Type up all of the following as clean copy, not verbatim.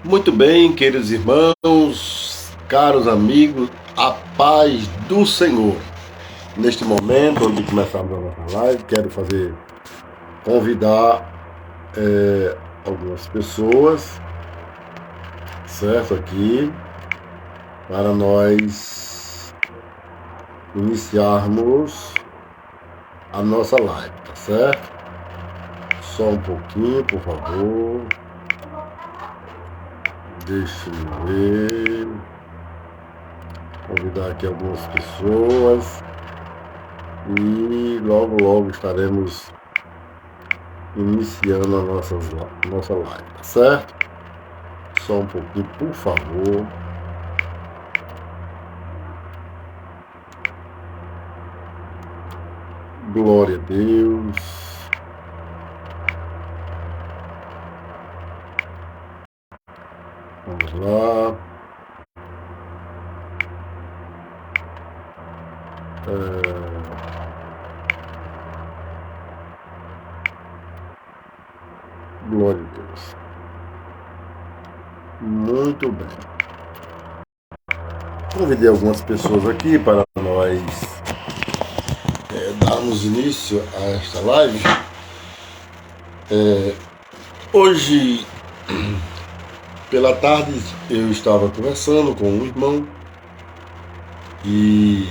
Muito bem, queridos irmãos, caros amigos, a paz do Senhor. Neste momento, antes de começarmos a nossa live, quero convidar algumas pessoas, certo, aqui, para nós iniciarmos a nossa live, tá certo? Só um pouquinho, por favor. Deixe-me ver. Convidar aqui algumas pessoas. E logo estaremos iniciando a nossa live, tá certo? Só um pouquinho, por favor. Glória a Deus. Vamos lá. Glória a Deus. Muito bem. Convidei algumas pessoas aqui para nós darmos início a esta live. Hoje, pela tarde, eu estava conversando com um irmão e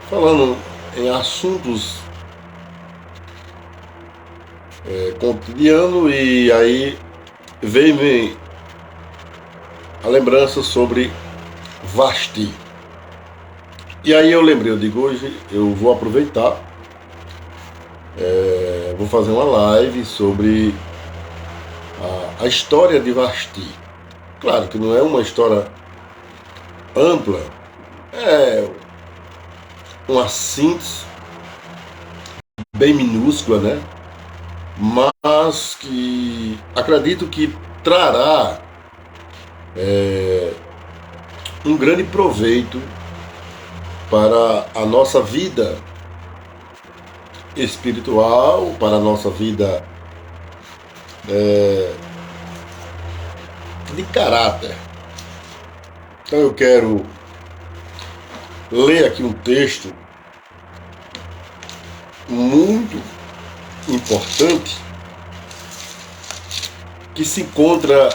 falando em assuntos cotidianos, e aí veio-me a lembrança sobre Vasti. E aí eu lembrei, eu digo, hoje eu vou aproveitar, vou fazer uma live sobre a história de Vasti. Claro que não é uma história ampla, é uma síntese bem minúscula, né? Mas que acredito que trará um grande proveito para a nossa vida espiritual, para a nossa vida de caráter. Então eu quero ler aqui um texto muito importante que se encontra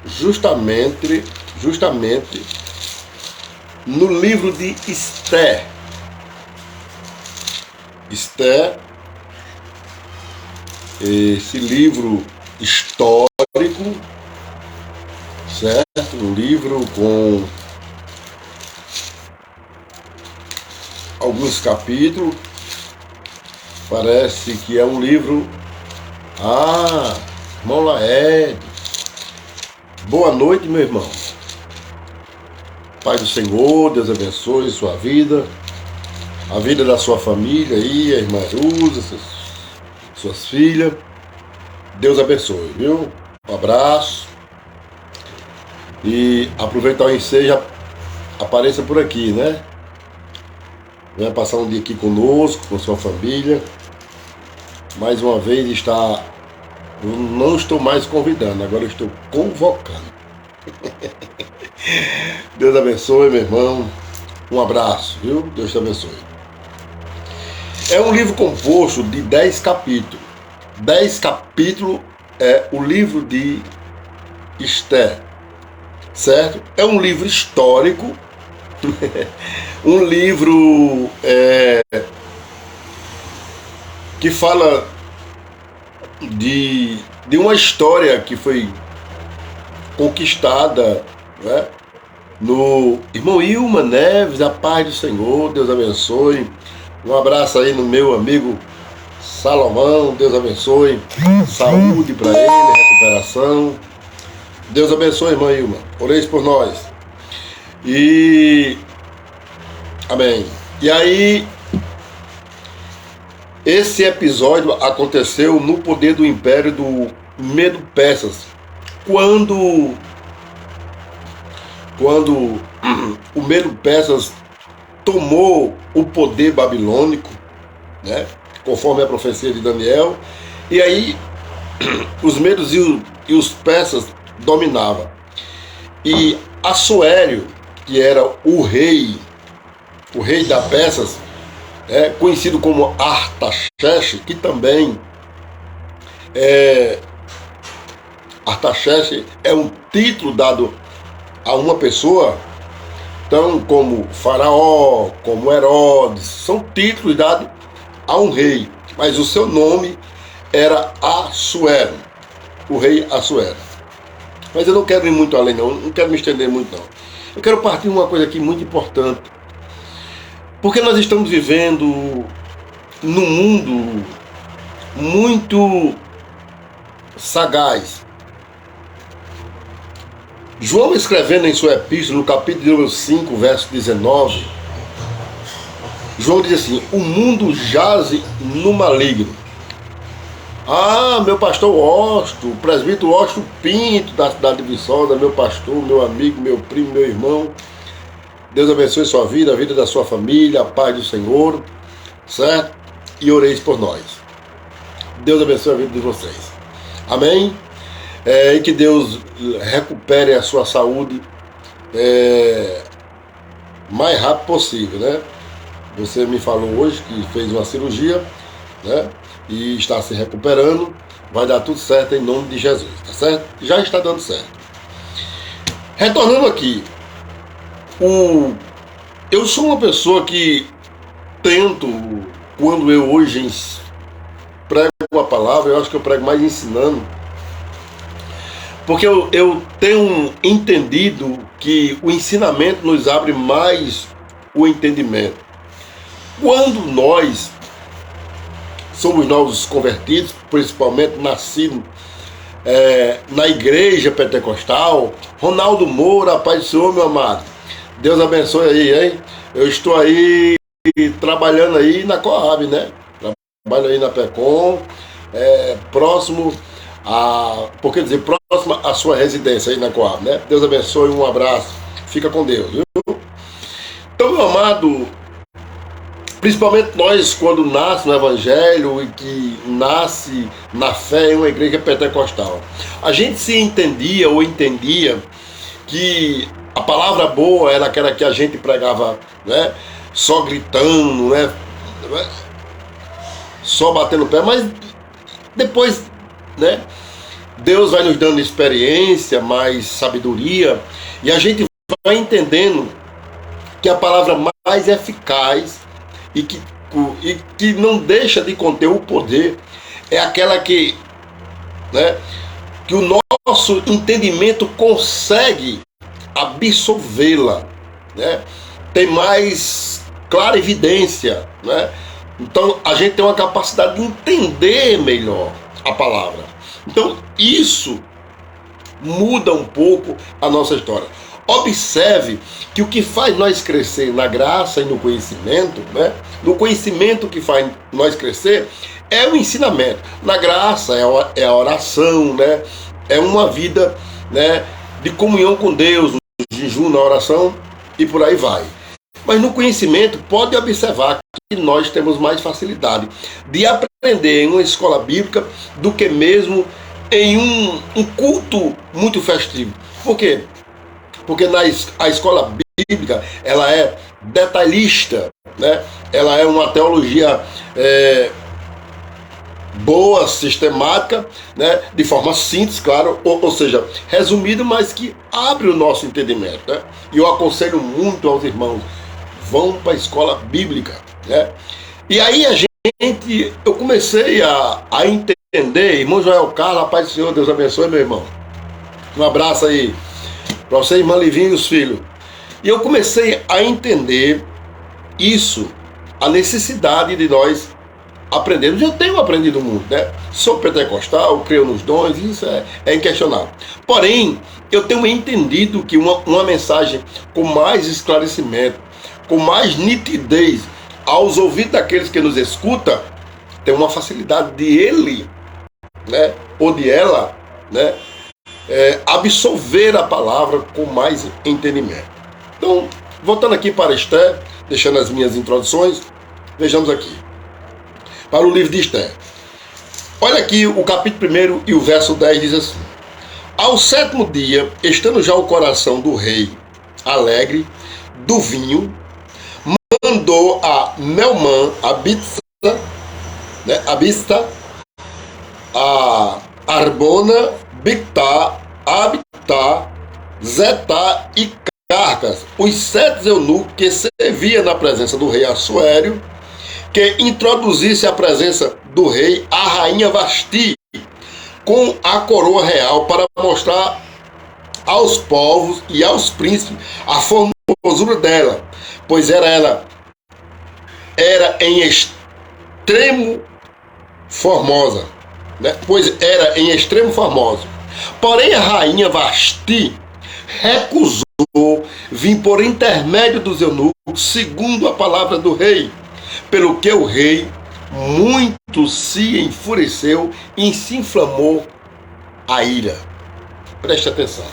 justamente no livro de Esther. Esther, esse livro histórico, certo? Um livro com alguns capítulos. Parece que é um livro. Irmão Laed. Boa noite, meu irmão. Pai do Senhor, Deus abençoe sua vida, a vida da sua família aí, a irmã Usa, suas filhas. Deus abençoe, viu? Um abraço. E aproveitar o ensejo, apareça por aqui, né? Venha passar um dia aqui conosco, com sua família. Mais uma vez eu não estou mais convidando, agora eu estou convocando. Deus abençoe, meu irmão. Um abraço, viu? Deus te abençoe. É um livro composto de 10 capítulos. 10 capítulos é o livro de Esther, certo? É um livro histórico, um livro que fala de uma história que foi conquistada, né? No irmão Ilma Neves, a paz do Senhor, Deus abençoe. Um abraço aí no meu amigo Salomão, Deus abençoe. Saúde para ele, recuperação. Deus abençoe, irmã Ilma. Oreis por nós. Amém. E aí, esse episódio aconteceu no poder do Império do Medo-Persas, quando o Medo-Persas tomou o poder babilônico, né, conforme a profecia de Daniel, e aí os medos e os persas dominavam. E Assuério, que era o rei da Persas, conhecido como Artaxerxes, que também Artaxerxes é um título dado a uma pessoa, então como Faraó, como Herodes, são títulos dados a um rei, mas o seu nome era Assuero, o rei Assuero. Mas eu não quero ir muito além não quero me estender muito não. Eu quero partir de uma coisa aqui muito importante, porque nós estamos vivendo num mundo muito sagaz. João, escrevendo em sua epístola, no capítulo 5, verso 19, João diz assim: o mundo jaze no maligno. Ah, meu pastor Osto, o presbítero Osto Pinto, da cidade de Viçosa, meu pastor, meu amigo, meu primo, meu irmão. Deus abençoe sua vida, a vida da sua família, a paz do Senhor, certo? E oreis por nós. Deus abençoe a vida de vocês. Amém? E que Deus recupere a sua saúde mais rápido possível, né? Você me falou hoje que fez uma cirurgia, né? E está se recuperando. Vai dar tudo certo em nome de Jesus, tá certo? Já está dando certo. Retornando aqui, eu sou uma pessoa que tento, quando eu hoje prego a palavra, eu acho que eu prego mais ensinando, porque eu tenho entendido que o ensinamento nos abre mais o entendimento. Quando nós somos novos convertidos, principalmente nascidos na igreja pentecostal, Ronaldo Moura, paz do Senhor, meu amado, Deus abençoe aí, hein? Eu estou aí trabalhando aí na Coab, né? Trabalho aí na PECOM, próximo à sua residência aí na Coab, né? Deus abençoe, um abraço, fica com Deus, viu? Então, meu amado, principalmente nós, quando nasce no Evangelho e que nasce na fé em uma igreja pentecostal, a gente se entendia que a palavra boa era aquela que a gente pregava, né? Só gritando, né? Só batendo o pé, mas depois, né? Deus vai nos dando experiência, mais sabedoria, e a gente vai entendendo que a palavra mais eficaz e que não deixa de conter o poder é aquela que, né, que o nosso entendimento consegue absorvê-la, né, tem mais clara evidência, né? Então a gente tem uma capacidade de entender melhor a palavra. Então isso muda um pouco a nossa história. Observe que o que faz nós crescer na graça e no conhecimento, né? No conhecimento que faz nós crescer é o ensinamento. Na graça é a oração, né? É uma vida, né, de comunhão com Deus, no jejum, na oração e por aí vai. Mas no conhecimento, pode observar que nós temos mais facilidade de aprender em uma escola bíblica do que mesmo em um culto muito festivo. Por quê? Porque a escola bíblica, ela é detalhista, né? Ela é uma teologia boa, sistemática, né? De forma simples, claro, ou seja, resumida, mas que abre o nosso entendimento, né? E eu aconselho muito aos irmãos, vão para a escola bíblica, né? E aí eu comecei a entender, irmão Joel Carlos, paz do Senhor, Deus abençoe, meu irmão. Um abraço aí para você, irmã Livinha e os filhos. E eu comecei a entender isso, a necessidade de nós aprendermos. Eu tenho aprendido muito, né? Sou pentecostal, creio nos dons, isso é inquestionável. Porém, eu tenho entendido que uma mensagem com mais esclarecimento, com mais nitidez aos ouvidos daqueles que nos escutam, tem uma facilidade de ele, né, ou de ela, né, absorver a palavra com mais entendimento. Então, voltando aqui para Esther, deixando as minhas introduções, vejamos aqui, para o livro de Esther. Olha aqui o capítulo 1 e o verso 10 diz assim: ao sétimo dia, estando já o coração do rei alegre do vinho, mandou a Naamã, a Bista, a Arbona, Bictá, Abitá, Zetá e Carcas, os 7 eunucos que serviam na presença do rei Assuério, que introduzisse à presença do rei a rainha Vasti com a coroa real, para mostrar aos povos e aos príncipes a formosura dela, pois ela era em extremo formosa, né? Pois era em extremo formosa. Porém a rainha Vasti recusou vir por intermédio dos eunucos, segundo a palavra do rei, pelo que o rei muito se enfureceu e se inflamou a ira. Preste atenção.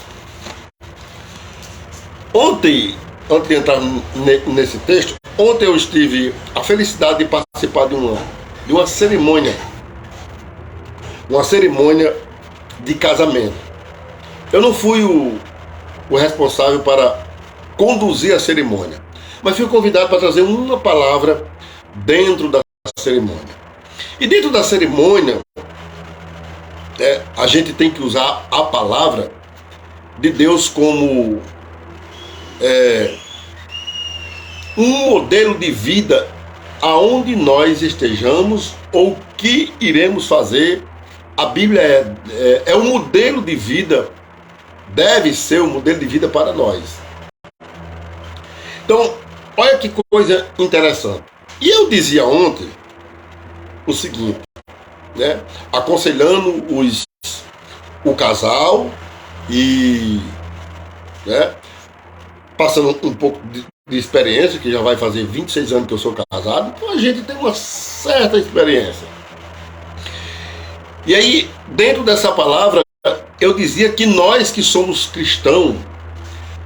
Ontem, antes de entrar nesse texto, ontem eu tive a felicidade de participar de uma cerimônia de casamento. Eu não fui o responsável para conduzir a cerimônia, mas fui convidado para trazer uma palavra dentro da cerimônia. E dentro da cerimônia, a gente tem que usar a palavra de Deus como um modelo de vida aonde nós estejamos ou que iremos fazer. A Bíblia é um modelo de vida, deve ser um modelo de vida para nós. Então, olha que coisa interessante. E eu dizia ontem o seguinte, né, aconselhando o casal e, né, passando um pouco de experiência, que já vai fazer 26 anos que eu sou casado, então a gente tem uma certa experiência. E aí, dentro dessa palavra, eu dizia que nós que somos cristãos,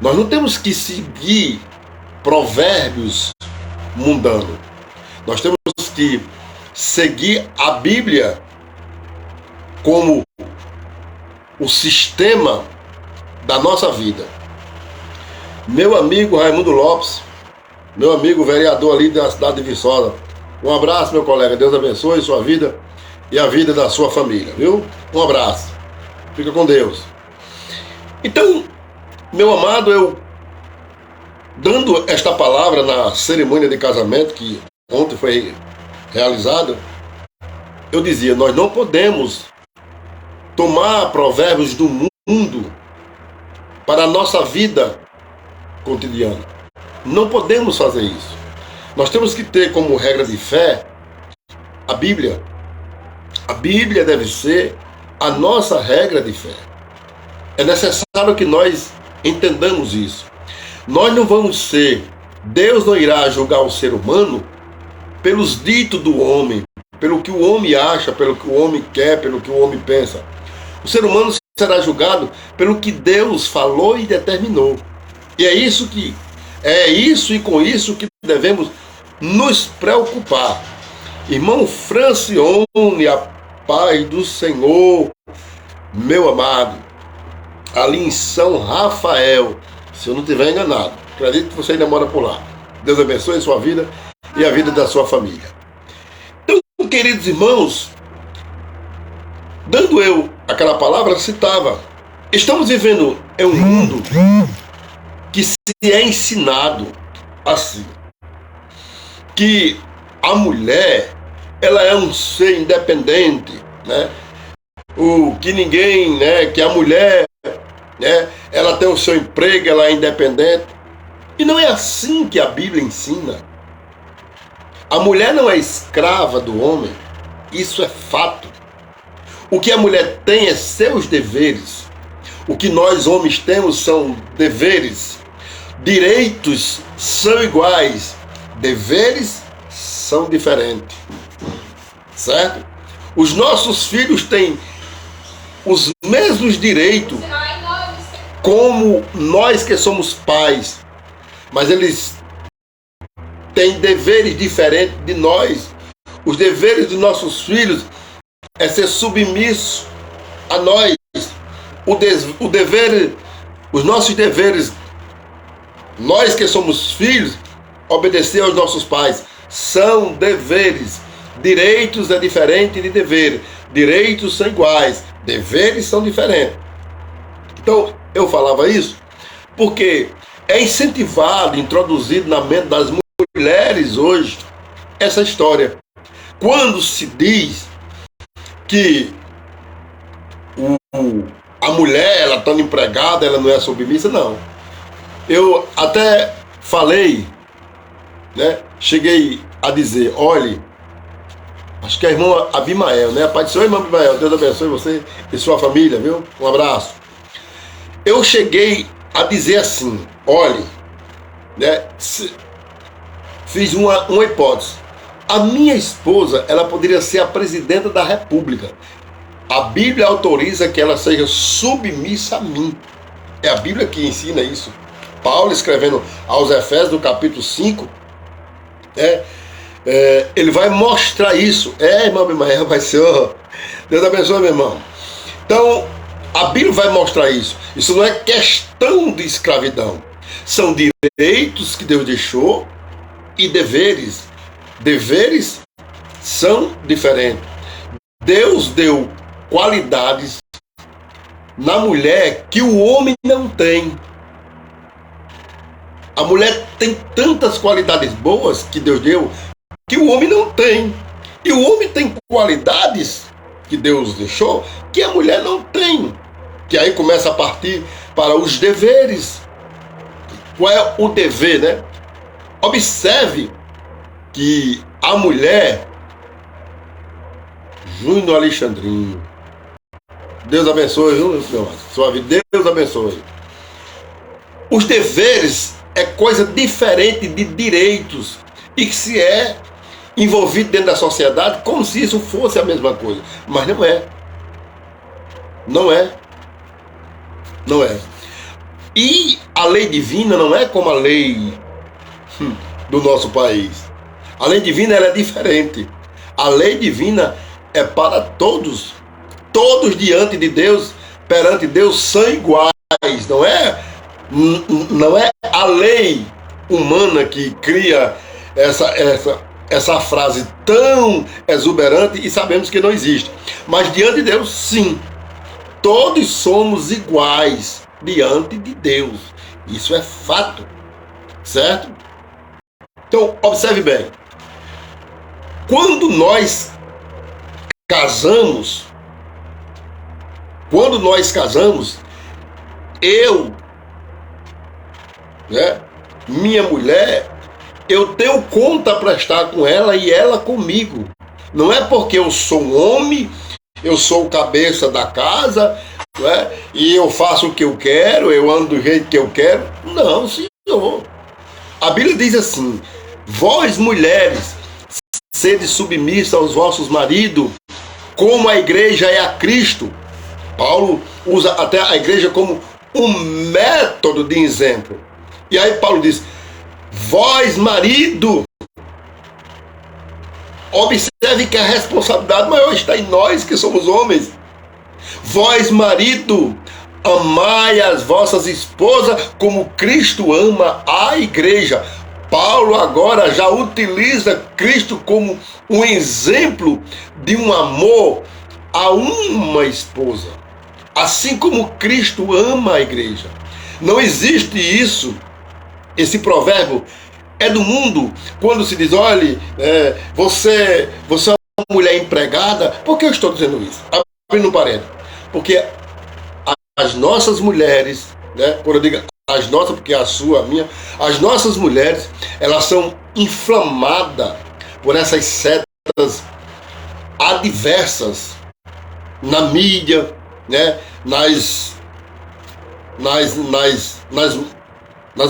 nós não temos que seguir provérbios mundanos. Nós temos que seguir a Bíblia como o sistema da nossa vida. Meu amigo Raimundo Lopes, meu amigo vereador ali da cidade de Viçosa, um abraço, meu colega, Deus abençoe sua vida e a vida da sua família, viu? Um abraço, fica com Deus. Então, meu amado, eu dando esta palavra na cerimônia de casamento que ontem foi realizada, eu dizia, nós não podemos tomar provérbios do mundo para a nossa vida cotidiana. Não podemos fazer isso. Nós temos que ter como regra de fé a Bíblia. A Bíblia deve ser a nossa regra de fé. É necessário que nós entendamos isso. Nós não vamos ser, Deus não irá julgar o ser humano pelos ditos do homem, pelo que o homem acha, pelo que o homem quer, pelo que o homem pensa. O ser humano será julgado pelo que Deus falou e determinou. E é isso e com isso que devemos nos preocupar. Irmão Francione, a paz do Senhor, meu amado, ali em São Rafael, se eu não estiver enganado, acredito que você ainda mora por lá. Deus abençoe a sua vida e a vida da sua família. Então, queridos irmãos, dando eu aquela palavra, citava, estamos vivendo em um mundo que se é ensinado assim, que a mulher, ela é um ser independente, né? Que ninguém, né? Que a mulher, né? Ela tem o seu emprego, ela é independente. E não é assim que a Bíblia ensina. A mulher não é escrava do homem, isso é fato. O que a mulher tem é seus deveres. O que nós homens temos são deveres. Direitos são iguais, deveres são diferentes. Certo? Os nossos filhos têm os mesmos direitos como nós que somos pais, mas eles têm deveres diferentes de nós. Os deveres dos nossos filhos é ser submisso a nós. O dever, os nossos deveres, nós que somos filhos, obedecer aos nossos pais, são deveres. Direitos é diferente de dever. Direitos são iguais, deveres são diferentes. Então, eu falava isso porque é incentivado, introduzido na mente das mulheres hoje essa história. Quando se diz que a mulher, ela estando empregada, ela não é submissa, não. Eu até falei, né? Cheguei a dizer, olhe, acho que a irmã Abimael, né? Pai do Senhor, irmã Abimael, Deus abençoe você e sua família, viu? Um abraço. Eu cheguei a dizer assim, olhe, né? Fiz uma hipótese. A minha esposa, ela poderia ser a presidenta da República. A Bíblia autoriza que ela seja submissa a mim. É a Bíblia que ensina isso. Paulo, escrevendo aos Efésios, no capítulo 5, ele vai mostrar isso. Irmão, vai ser. Deus abençoe, meu irmão. Então, a Bíblia vai mostrar isso. Isso não é questão de escravidão. São direitos que Deus deixou e deveres. Deveres são diferentes. Deus deu qualidades na mulher que o homem não tem. A mulher tem tantas qualidades boas que Deus deu que o homem não tem. E o homem tem qualidades que Deus deixou que a mulher não tem. Que aí começa a partir para os deveres. Qual é o dever, né? Observe que a mulher, Júnior Alexandrinho, Deus abençoe, viu, meu sua vida, Deus abençoe. Os deveres é coisa diferente de direitos e que se é envolvido dentro da sociedade como se isso fosse a mesma coisa, mas não é. Não é. Não é. E a lei divina não é como a lei do nosso país. A lei divina ela é diferente. A lei divina é para todos. Todos diante de Deus, perante Deus, são iguais. Não é a lei humana que cria essa frase tão exuberante e sabemos que não existe. Mas diante de Deus, sim. Todos somos iguais diante de Deus. Isso é fato. Certo? Então, observe bem. Quando nós casamos, eu, né, minha mulher, eu tenho conta a prestar com ela e ela comigo. Não é porque eu sou um homem, eu sou o cabeça da casa, né, e eu faço o que eu quero, eu ando do jeito que eu quero. Não, senhor. A Bíblia diz assim, vós mulheres, sede submissa aos vossos maridos, como a igreja é a Cristo. Paulo usa até a igreja como um método de exemplo. E aí Paulo diz, vós marido, observe que a responsabilidade maior está em nós que somos homens. Vós marido, amai as vossas esposas como Cristo ama a igreja. Paulo agora já utiliza Cristo como um exemplo de um amor a uma esposa. Assim como Cristo ama a igreja. Não existe isso. Esse provérbio é do mundo. Quando se diz, olha, você é uma mulher empregada. Por que eu estou dizendo isso? Abrindo um parênteses. Porque as nossas mulheres, né, quando eu digo as nossas, porque a sua, a minha, as nossas mulheres, elas são inflamadas por essas setas adversas na mídia, né, nas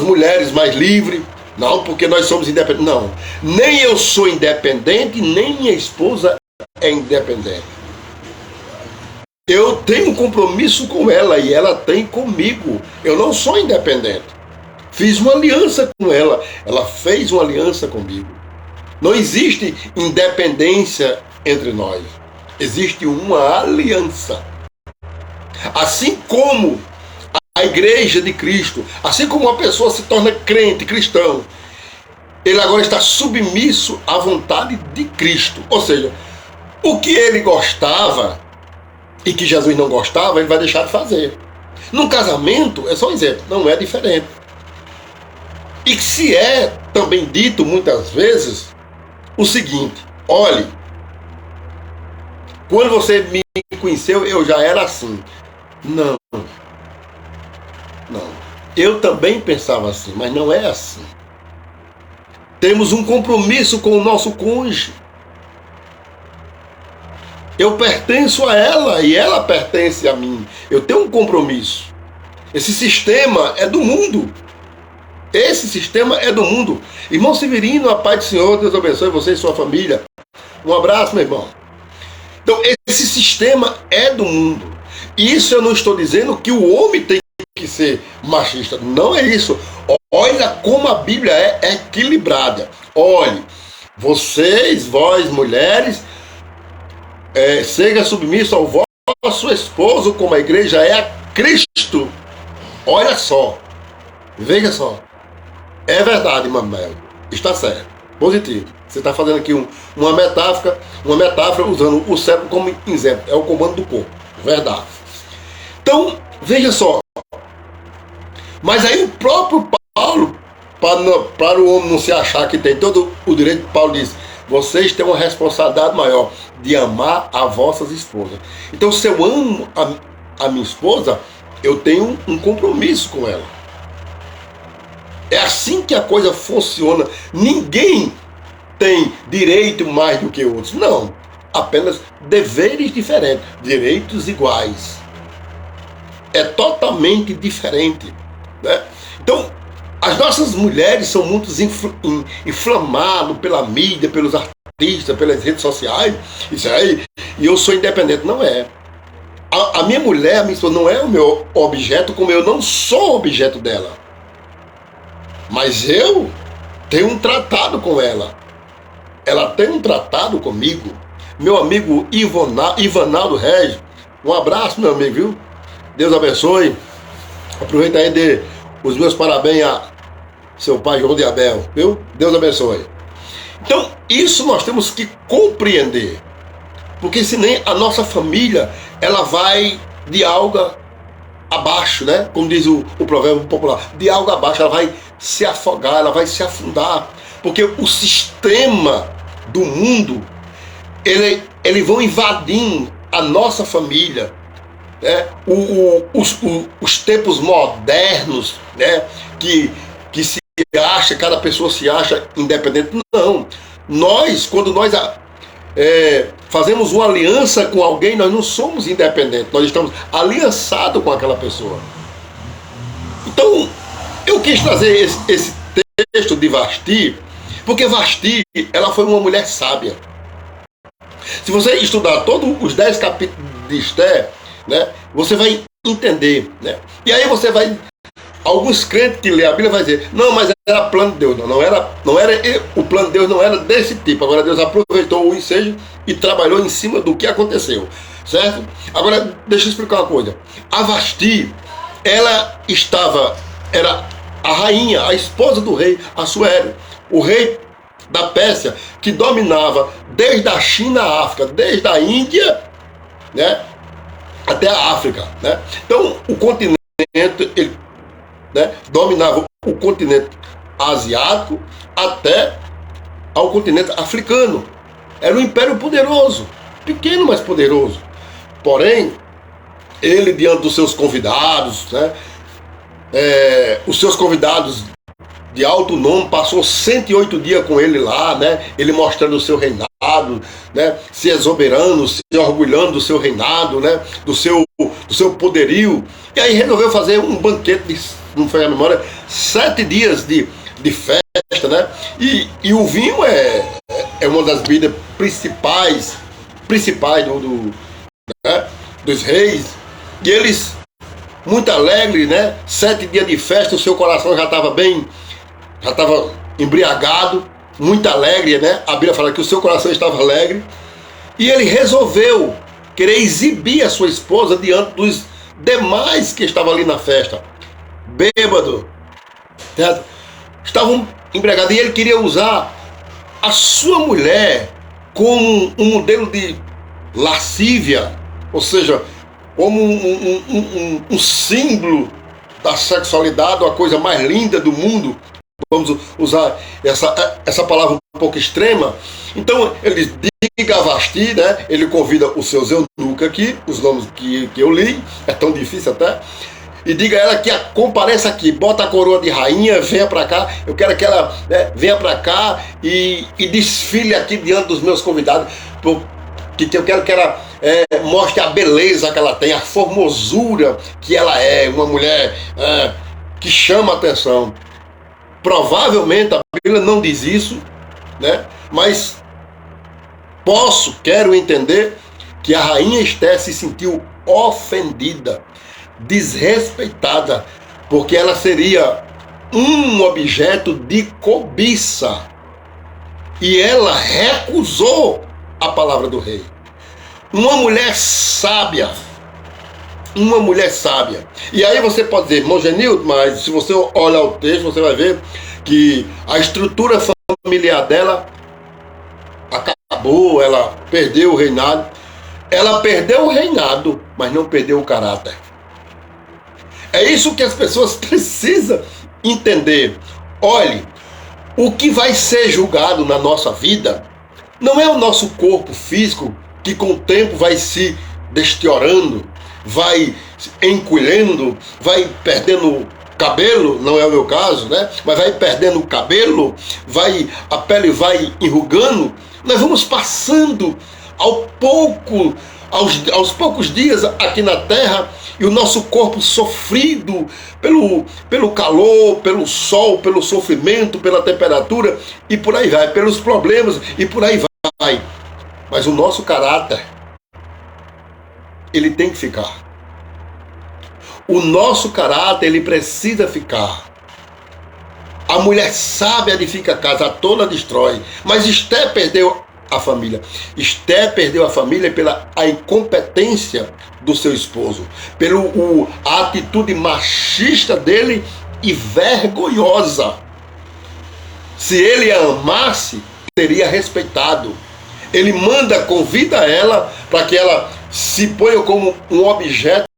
mulheres mais livres. Não, porque nós somos independentes. Não, nem eu sou independente, nem minha esposa é independente. Eu tenho um compromisso com ela e ela tem comigo. Eu não sou independente. Fiz uma aliança com ela. Ela fez uma aliança comigo. Não existe independência entre nós. Existe uma aliança. Assim como a igreja de Cristo, assim como uma pessoa se torna crente, cristão, ele agora está submisso à vontade de Cristo. Ou seja, o que ele gostava e que Jesus não gostava, ele vai deixar de fazer. Num casamento, é só um exemplo, não é diferente. E se é também dito muitas vezes o seguinte: olhe, quando você me conheceu, eu já era assim. Não. Eu também pensava assim, mas não é assim. Temos um compromisso com o nosso cônjuge. Eu pertenço a ela e ela pertence a mim. Eu tenho um compromisso. Esse sistema é do mundo. Esse sistema é do mundo. Irmão Severino, a paz do Senhor, Deus abençoe você e sua família. Um abraço, meu irmão. Então, esse sistema é do mundo. Isso eu não estou dizendo que o homem tem que ser machista. Não é isso. Olha como a Bíblia é equilibrada. Olhe, vós mulheres, seja submisso ao vosso esposo, como a igreja é a Cristo. Olha só. Veja só. É verdade, Mamel. Está certo. Positivo. Você está fazendo aqui uma metáfora usando o cérebro como exemplo. É o comando do corpo. Verdade. Então, veja só. Mas aí o próprio Paulo, para o homem não se achar que tem todo o direito, Paulo diz: vocês têm uma responsabilidade maior de amar as vossas esposas. Então, se eu amo a minha esposa, eu tenho um compromisso com ela. É assim que a coisa funciona. Ninguém tem direito mais do que outros. Não. Apenas deveres diferentes. Direitos iguais. É totalmente diferente. Né? Então, as nossas mulheres são muito inflamadas pela mídia, pelos artistas, pelas redes sociais. Isso aí. E eu sou independente. Não é. A minha mulher, a minha esposa, não é o meu objeto, como eu não sou objeto dela. Mas eu tenho um tratado com ela. Ela tem um tratado comigo. Meu amigo Ivanaldo Regis, um abraço, meu amigo, viu? Deus abençoe. Aproveita aí de os meus parabéns a seu pai João de Abel, viu? Deus abençoe. Então, isso nós temos que compreender. Porque senão a nossa família, ela vai de alga abaixo, né? Como diz o provérbio popular, de algo abaixo, ela vai se afogar, ela vai se afundar, porque o sistema do mundo, ele vão invadindo a nossa família, né? Os tempos modernos, né? Que se acha, cada pessoa se acha independente. Não, quando nós fazemos uma aliança com alguém, nós não somos independentes, nós estamos aliançados com aquela pessoa. Então, eu quis trazer esse texto de Vasti, porque Vasti, ela foi uma mulher sábia. Se você estudar todos os 10 capítulos de Esther, né, você vai entender, né? E aí você vai... Alguns crentes que lê a Bíblia vai dizer: não, mas era plano de Deus. Não era, o plano de Deus não era desse tipo. Agora Deus aproveitou o ensejo e trabalhou em cima do que aconteceu. Certo? Agora, deixa eu explicar uma coisa. A Vasti, ela era a rainha, a esposa do rei Assuero, o rei da Pérsia, que dominava desde a China à África, desde a Índia, né, até a África. Né? Então, o continente, ele, né, dominava o continente asiático até ao continente africano. Era um império poderoso, pequeno, mas poderoso. Porém, ele, diante dos seus convidados, né, os seus convidados de alto nome, passou 108 dias com ele lá, né, ele mostrando o seu reinado, né, se exoberando, se orgulhando do seu reinado, né, do seu poderio. E aí resolveu fazer um banquete, não foi a memória, 7 dias de festa, né? E o vinho é uma das bebidas principais né, dos reis. E eles, muito alegres, né? 7 dias de festa, o seu coração já estava embriagado, muito alegre, né? A Bíblia fala que o seu coração estava alegre. E ele resolveu querer exibir a sua esposa diante dos demais que estavam ali na festa. Bêbado. Certo? Estavam embriagados. E ele queria usar a sua mulher como um modelo de lascívia. Ou seja, como um símbolo da sexualidade, a coisa mais linda do mundo. Vamos usar essa palavra um pouco extrema. Então ele diz, diga a Vasti, né? Ele convida os seus eunucos aqui, os nomes que eu li, é tão difícil até, e diga a ela que compareça aqui, bota a coroa de rainha, venha para cá, eu quero que ela, né, venha para cá e desfile aqui diante dos meus convidados, porque eu quero que ela mostre a beleza que ela tem, a formosura que ela é, uma mulher que chama a atenção. Provavelmente a Bíblia não diz isso, né? Mas quero entender que a rainha Esther se sentiu ofendida, desrespeitada, porque ela seria um objeto de cobiça. E ela recusou a palavra do rei. Uma mulher sábia. Uma mulher sábia. E aí você pode dizer, irmão Genildo, mas se você olhar o texto, você vai ver que a estrutura familiar dela acabou, ela perdeu o reinado. Ela perdeu o reinado, mas não perdeu o caráter. É isso que as pessoas precisam entender. Olhe, o que vai ser julgado na nossa vida não é o nosso corpo físico, que com o tempo vai se deteriorando, vai encolhendo, vai perdendo cabelo, não é o meu caso, né? Mas vai perdendo o cabelo, a pele vai enrugando. Nós vamos passando aos poucos dias aqui na terra, e o nosso corpo sofrido pelo calor, pelo sol, pelo sofrimento, pela temperatura, e por aí vai, pelos problemas, e por aí vai. Mas o nosso caráter, ele tem que ficar. O nosso caráter, ele precisa ficar. A mulher sábia edifica a casa, a tola destrói. Mas Esther perdeu a família. Esther perdeu a família pela incompetência do seu esposo, a atitude machista dele e vergonhosa. Se ele a amasse, teria respeitado. Ele convida ela para que ela se ponha como um objeto,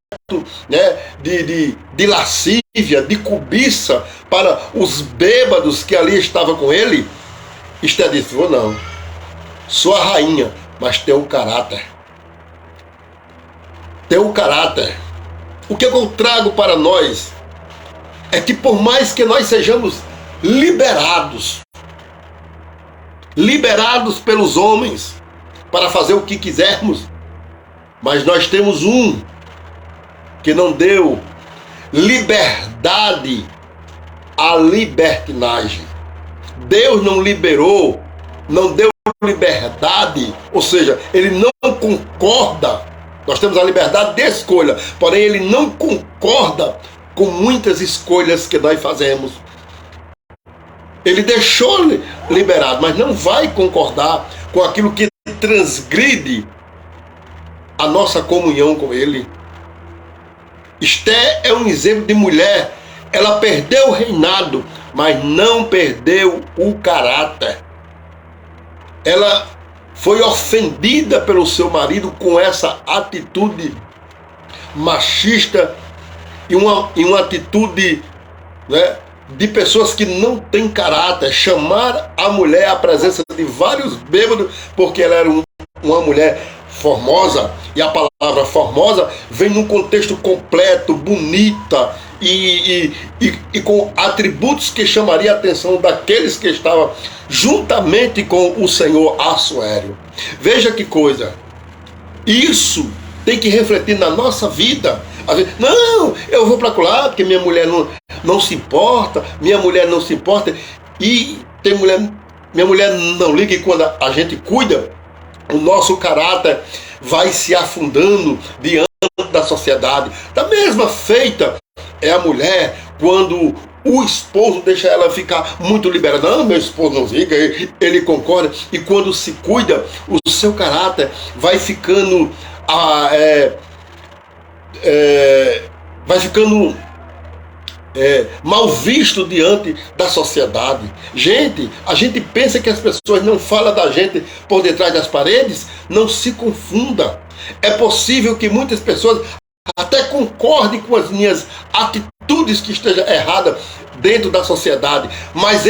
né, de lascívia, de cobiça para os bêbados que ali estavam com ele. Esther disse, não, sou a rainha, mas tenho caráter. Tenho caráter. O que eu trago para nós é que por mais que nós sejamos liberados pelos homens para fazer o que quisermos, mas nós temos um que não deu liberdade à libertinagem. Deus não liberou, não deu liberdade, ou seja, ele não concorda. Nós temos a liberdade de escolha, porém ele não concorda com muitas escolhas que nós fazemos. Ele deixou liberado, mas não vai concordar com aquilo que transgride a nossa comunhão com ele. Esther é um exemplo de mulher. Ela perdeu o reinado, mas não perdeu o caráter. Ela foi ofendida pelo seu marido com essa atitude machista e uma atitude, né, de pessoas que não têm caráter. Chamar a mulher à presença de vários bêbados porque ela era uma mulher formosa, e a palavra formosa vem num contexto completo, bonita e com atributos que chamaria a atenção daqueles que estavam juntamente com o Senhor Assuério. Veja que coisa, isso tem que refletir na nossa vida. Às vezes, não, eu vou para lá porque minha mulher não se importa, e tem mulher, minha mulher não liga, e quando a gente cuida, o nosso caráter vai se afundando diante da sociedade. Da mesma feita é a mulher quando o esposo deixa ela ficar muito liberada. Não, meu esposo não liga, ele concorda. E quando se cuida, o seu caráter vai ficando vai ficando mal visto diante da sociedade. Gente, a gente pensa que as pessoas não falam da gente por detrás das paredes. Não se confunda. É possível que muitas pessoas até concordem com as minhas atitudes que estejam erradas dentro da sociedade, mas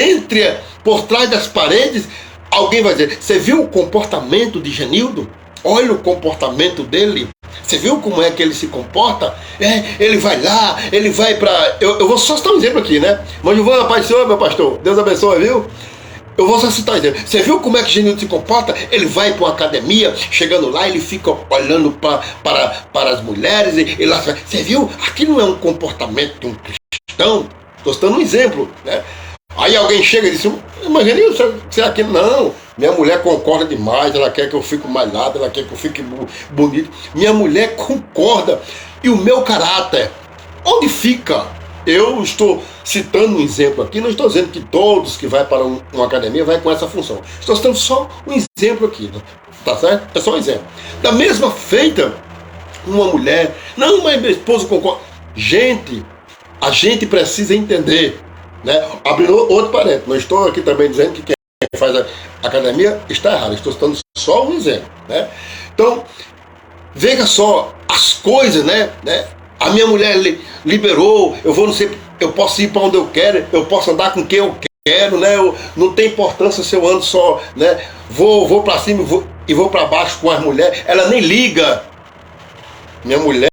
por trás das paredes, alguém vai dizer: você viu o comportamento de Genildo? Olha o comportamento dele. Você viu como é que ele se comporta? Ele vai lá, ele vai para... Eu vou só citar um exemplo aqui, né? Mas Giovana, Pai do Senhor, meu pastor, Deus abençoe, viu? Eu vou só citar um exemplo. Você viu como é que Genildo se comporta? Ele vai para uma academia, chegando lá, ele fica olhando para as mulheres. E lá, você viu? Aqui não é um comportamento de um cristão. Estou citando um exemplo, né? Aí alguém chega e diz: mas Genildo, você aqui não. Minha mulher concorda demais, ela quer que eu fique malhado, ela quer que eu fique bonito. Minha mulher concorda. E o meu caráter, onde fica? Eu estou citando um exemplo aqui, não estou dizendo que todos que vão para uma academia vai com essa função. Estou citando só um exemplo aqui, tá certo? É só um exemplo. Da mesma feita, uma mulher, não, mas meu esposo concorda. Gente, a gente precisa entender, né? Abrindo outro parênteses, não estou aqui também dizendo que quem faz a academia está errado, estou citando só um exemplo, né? Então, veja só as coisas, né? A minha mulher liberou, eu posso ir para onde eu quero, eu posso andar com quem eu quero, né? Não tem importância se eu ando só, né? Vou para cima e vou para baixo com as mulheres, ela nem liga. Minha mulher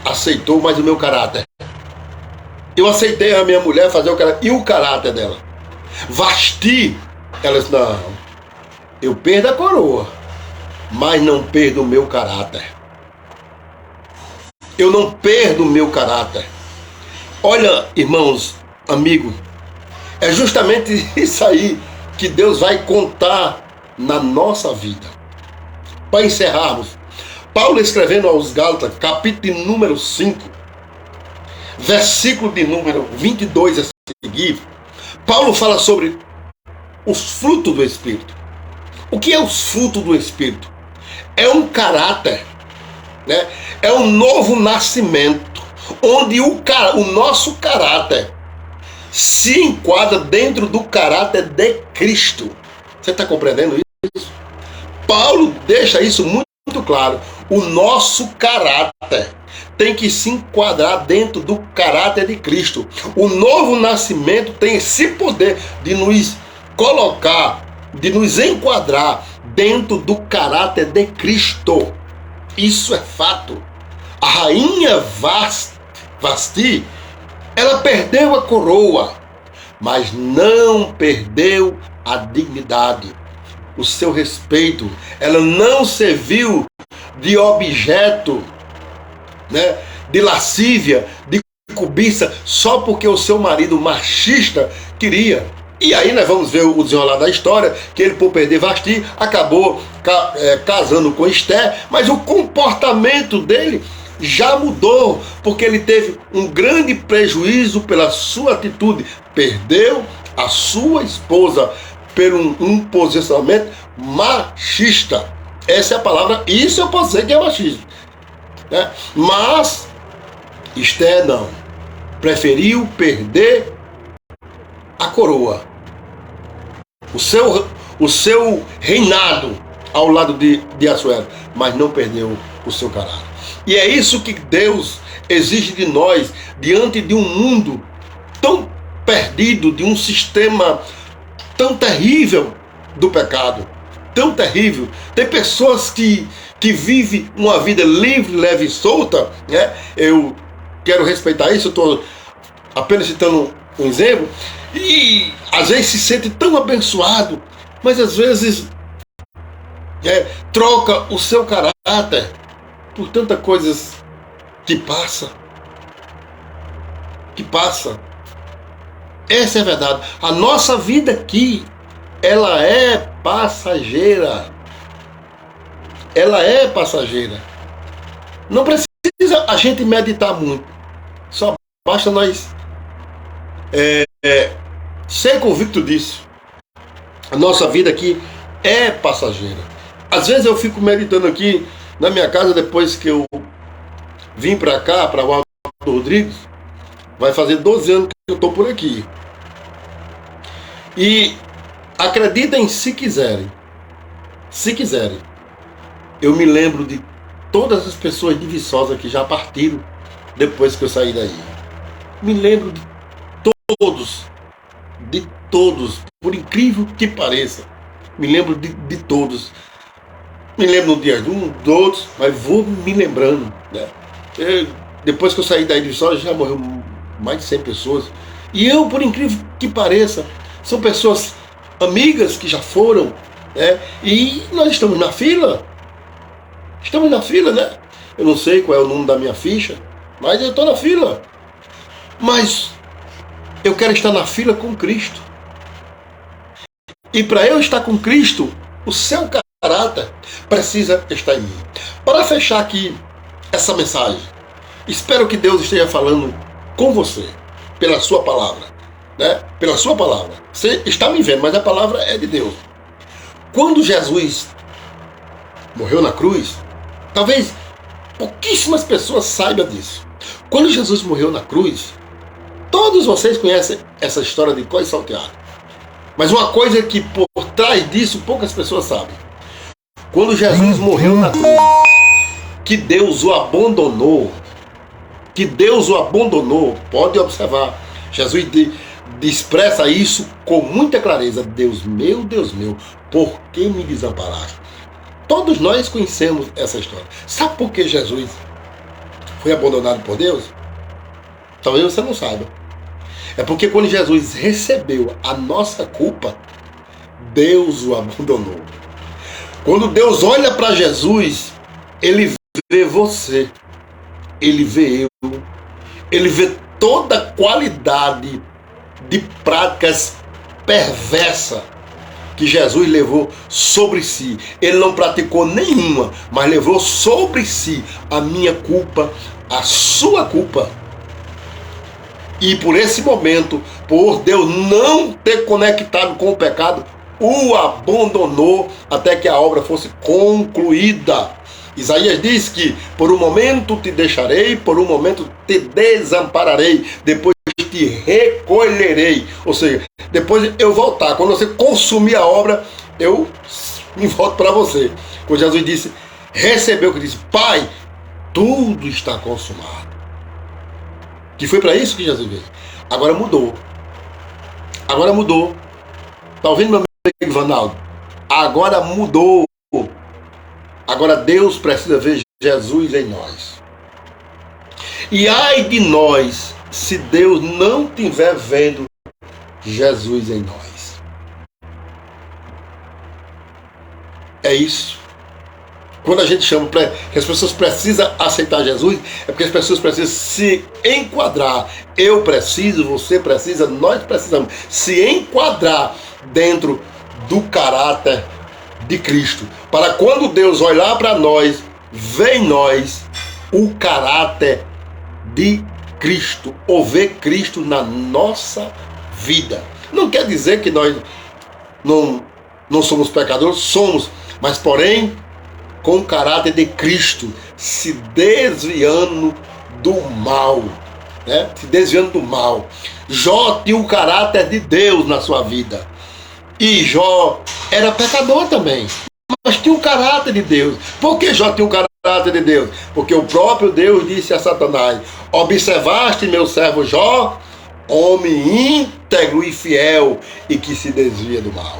aceitou mais o meu caráter. Eu aceitei a minha mulher fazer o caráter. E o caráter dela? Vasti, ela disse: não, eu perdo a coroa, mas não perdo o meu caráter. Eu não perdo o meu caráter. Olha, irmãos, amigos, é justamente isso aí que Deus vai contar na nossa vida. Para encerrarmos, Paulo escrevendo aos Gálatas, capítulo de número 5, versículo de número 22 a seguir, Paulo fala sobre os frutos do Espírito. O que é os frutos do Espírito? É um caráter, né? É um novo nascimento, onde o nosso caráter se enquadra dentro do caráter de Cristo. Você está compreendendo isso? Paulo deixa isso muito claro. O nosso caráter tem que se enquadrar dentro do caráter de Cristo. O novo nascimento tem esse poder de nos colocar, de nos enquadrar dentro do caráter de Cristo. Isso é fato. A rainha Vasti, ela perdeu a coroa, mas não perdeu a dignidade, o seu respeito. Ela não serviu de objeto, né, de lascívia, de cobiça, só porque o seu marido machista queria. E aí nós vamos ver o desenrolar da história, que ele, por perder Vasti, acabou casando com Esther, mas o comportamento dele já mudou, porque ele teve um grande prejuízo pela sua atitude. Perdeu a sua esposa por um posicionamento machista. Essa é a palavra, isso eu posso dizer que é machismo, né? Mas Esther não, preferiu perder a coroa, o seu reinado ao lado de Assuero, mas não perdeu o seu caráter. E é isso que Deus exige de nós diante de um mundo tão perdido, de um sistema tão terrível do pecado, tão terrível. Tem pessoas que vivem uma vida livre, leve e solta, né? Eu quero respeitar isso, eu estou apenas citando um exemplo, e às vezes se sente tão abençoado, mas às vezes troca o seu caráter por tantas coisas que passa. Essa é a verdade. A nossa vida aqui, ela é passageira. Ela é passageira. Não precisa a gente meditar muito. Só basta nós Ser convicto disso. A nossa vida aqui é passageira. Às vezes eu fico meditando aqui na minha casa, depois que eu vim para cá, para o Alto Rodrigues, vai fazer 12 anos que eu estou por aqui. E acreditem se quiserem, eu me lembro de todas as pessoas de Viçosa que já partiram depois que eu saí daí. Me lembro de todos, por incrível que pareça. Me lembro de todos. Me lembro no dia de um, dos outros, mas vou me lembrando, né? Depois que eu saí daí de Viçosa, já morreu mais de 100 pessoas. E eu, por incrível que pareça, são pessoas amigas que já foram, né? E nós estamos na fila. Estamos na fila, né? Eu não sei qual é o número da minha ficha, mas eu estou na fila. Mas eu quero estar na fila com Cristo. E para eu estar com Cristo, o seu caráter precisa estar em mim. Para fechar aqui essa mensagem, espero que Deus esteja falando com você, pela sua palavra, né? Pela sua palavra. Você está me vendo, mas a palavra é de Deus. Quando Jesus morreu na cruz, talvez pouquíssimas pessoas saibam disso. Quando Jesus morreu na cruz, todos vocês conhecem essa história de cós salteado. Mas uma coisa que por trás disso poucas pessoas sabem. Quando Jesus morreu na cruz, que Deus o abandonou, pode observar, Jesus expressa isso com muita clareza. Deus meu, por que me desamparaste? Todos nós conhecemos essa história. Sabe por que Jesus foi abandonado por Deus? Talvez você não saiba. É porque quando Jesus recebeu a nossa culpa, Deus o abandonou. Quando Deus olha para Jesus, Ele vê você, Ele vê eu, Ele vê toda a qualidade de práticas perversas que Jesus levou sobre si. Ele não praticou nenhuma, mas levou sobre si a minha culpa, a sua culpa. E por esse momento, por Deus não ter conectado com o pecado, o abandonou até que a obra fosse concluída. Isaías diz que por um momento te deixarei, por um momento te desampararei, depois te recolherei. Ou seja, depois eu voltar, quando você consumir a obra, eu me volto para você. Quando Jesus disse, recebeu, que disse, Pai, tudo está consumado. Que foi para isso que Jesus veio. Agora mudou. Tá ouvindo, meu amigo Vanaldo? Agora mudou. Agora Deus precisa ver Jesus em nós. E ai de nós, se Deus não estiver vendo Jesus em nós. É isso. Quando a gente chama que as pessoas precisam aceitar Jesus, é porque as pessoas precisam se enquadrar. Eu preciso, você precisa, nós precisamos se enquadrar dentro do caráter de Cristo. Para quando Deus olhar para nós, ver em nós o caráter de Cristo, ou ver Cristo na nossa vida. Não quer dizer que nós não somos pecadores, somos, mas porém com o caráter de Cristo, se desviando do mal, né? Se desviando do mal. Jó tinha o caráter de Deus na sua vida. E Jó era pecador também, mas tinha o caráter de Deus. Por que Jó tinha o caráter de Deus? Porque o próprio Deus disse a Satanás, observaste meu servo Jó, homem íntegro e fiel e que se desvia do mal.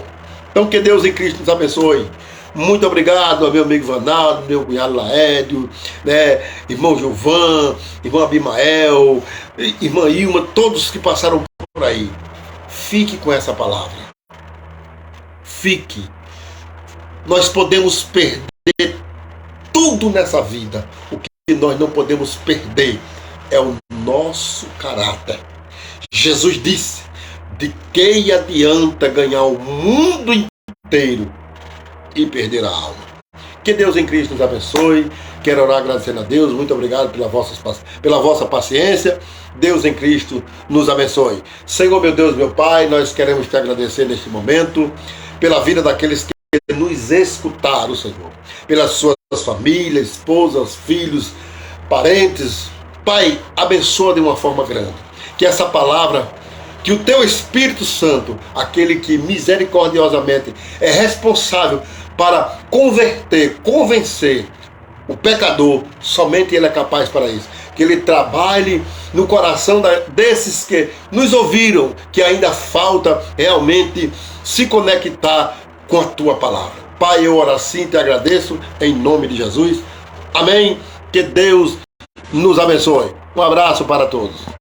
Então que Deus em Cristo nos abençoe. Muito obrigado ao meu amigo Vanaldo, meu cunhado Laédio, né, irmão Gilvan, irmão Abimael, irmã Ilma, todos que passaram por aí. Fique com essa palavra. Fique. Nós podemos perder tudo nessa vida. O que nós não podemos perder é o nosso caráter. Jesus disse, de que adianta ganhar o mundo inteiro e perder a alma? Que Deus em Cristo nos abençoe. Quero orar agradecendo a Deus. Muito obrigado pela vossa paciência. Deus em Cristo nos abençoe. Senhor, meu Deus, meu Pai, nós queremos te agradecer neste momento pela vida daqueles que nos escutaram, Senhor. Pelas suas famílias, esposas, filhos, parentes. Pai, abençoa de uma forma grande. Que essa palavra, que o teu Espírito Santo, aquele que misericordiosamente é responsável para convencer o pecador, somente ele é capaz para isso. Que ele trabalhe no coração desses que nos ouviram, que ainda falta realmente se conectar com a tua palavra. Pai, eu oro assim, te agradeço, em nome de Jesus. Amém. Que Deus nos abençoe. Um abraço para todos.